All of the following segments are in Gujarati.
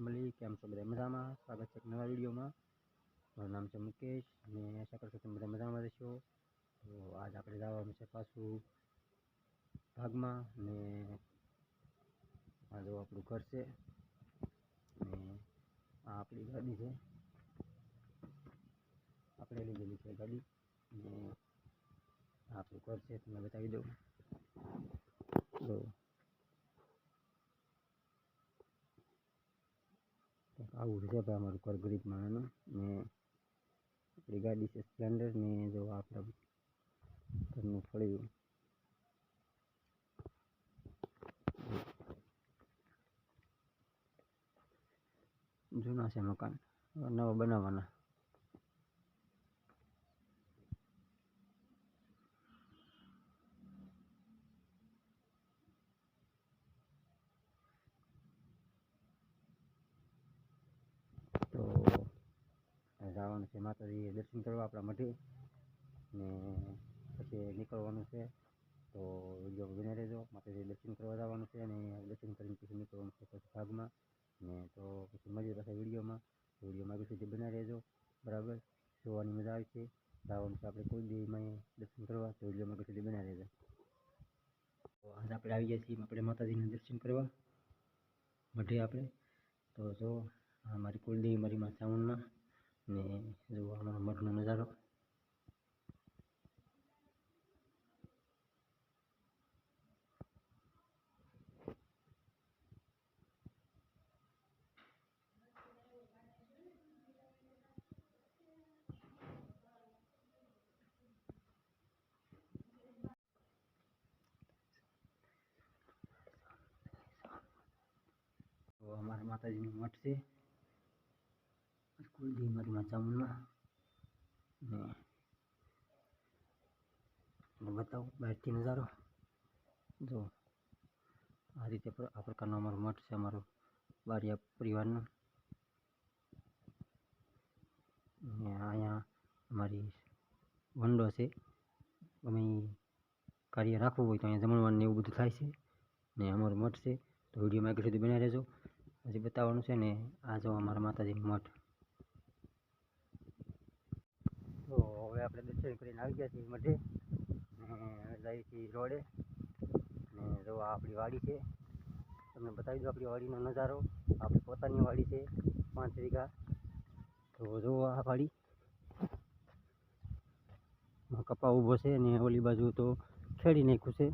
ફેમિલી, કેમ છો બધા મજામાં? સ્વાગત છે એક નવા વિડીયોમાં. મારું નામ છે મુકેશ અને આશા કરતો તમે બધા મજામાં રહેશો. તો આજ આપણે જવાનું છે પાછું ભાગમાં ને આ જો આપણું ઘર છે ને આ આપણી ગાડી છે, આપણે લીધેલી છે ગાડી ને આ આપણું ઘર છે, તમને બતાવી દઉં. તો આવું છે ભાઈ અમારું ઘર ગરીબ માણસનું ને આપણી ગાડી છે સ્પ્લેન્ડર ને જો આપણા ઘરનું ફળિયું જૂના છે મકાન, નવા બનાવવાના. તો જવાનું છે માતાજી દર્શન કરવા આપણા મઢે ને પછી નીકળવાનું છે. તો વિડીયો બને રહેજો. માતાજી દર્શન કરવા જવાનું છે અને દર્શન કરીને પછી નીકળવાનું છે પછી ભાગમાં ને તો પછી મળીએ પાછા વિડીયોમાં આગળ સુધી બના રહેજો. બરાબર, જોવાની મજા આવે છે. જવાનું છે આપણે કુલદેવીમાં દર્શન કરવા, તો વિડીયોમાં આગળ સુધી બના રહેજો. તો આજે આપણે આવી ગયા છીએ આપણે માતાજીના દર્શન કરવા મઢે આપણે. તો જો મારી કુલદેવી મારી માં ચામુંડમાં ને જો અમારો મઠનો નજારો. તો અમારા માતાજીનું મઠ છે કુલદેવી મારી માં ચામુંડમાં ને બતાવું બહારથી નજારો. જો આ રીતે આ પ્રકારનો અમારો મઠ છે, અમારો બારિયા પરિવારનો. ને અહીંયા અમારી વંડો છે, અમે કાર્ય રાખવું હોય તો અહીંયા જમણવાનું ને એવું બધું થાય છે ને અમારો મઠ છે. તો વિડીયોમાં આગળ સુધી બન્યા રહેજો. હજી બતાવવાનું છે ને આ જો અમારા માતાજીનું મઠ. તો હવે આપણે દર્શન કરીને આવી ગયા છીએ મઢે ને જઈએ છીએ રોડે ને જો આ આપણી વાડી છે, તમને બતાવી દો આપણી વાડીનો નજારો. આપણી પોતાની વાડી છે 5 વીઘા. તો જો આ વાડી કપા ઊભો છે ને ઓલી બાજુ તો ખેડી નાખ્યું છે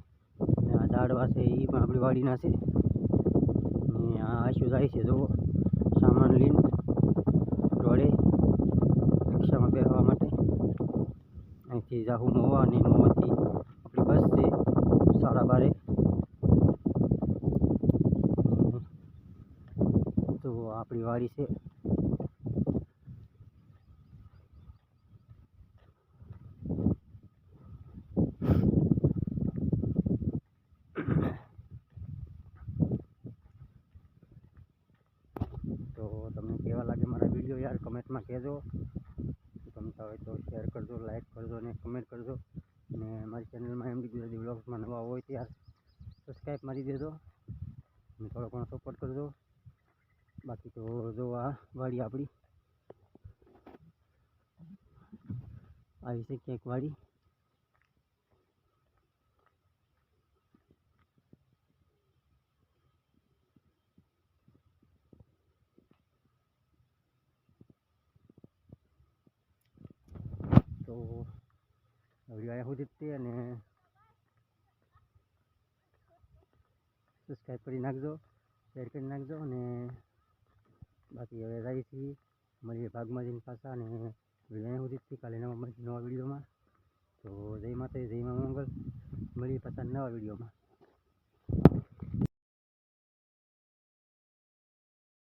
ને આ ઝાડવા છે એ પણ આપણી વાડીના છે ને આ આશુ જાય છે જુઓ સામાન લઈને રોડે રિક્ષામાં બેસવા માટે. અહીંથી જાહુ મહુવા અને મહુવાથી આપણી બસ છે 12:30. તો આપણી વાડી છે. તો તમને કેવા લાગે મારા વિડીયો યાર કમેન્ટમાં કહેજો. ગમતા હોય તો શેર કરજો, લાઈક કરજો અને કમેન્ટ કરજો. અને મારી ચેનલમાં એમડી ગુજરાતી વ્લોગ્સમાં નવા હોય ત્યારે સબસ્ક્રાઈબ મારી દેજો અને થોડો ઘણો સપોર્ટ કરજો. બાકી તો જો આ વાડી આપણી આવી છે ક્યાંક વાડી. તો વિડીયો અહીંયા સુધી જ તે અને સબસ્ક્રાઈબ કરી નાખજો, શેર કરી નાખજો. અને બાકી હવે જઈએ છીએ મળીએ ભાગમાં જઈને પાછા અને અહીંયા સુધી જ કાલે નવા વિડીયોમાં. તો જય માતાજી, જય મા મંગલ. મળીએ પાછા નવા વિડીયોમાં.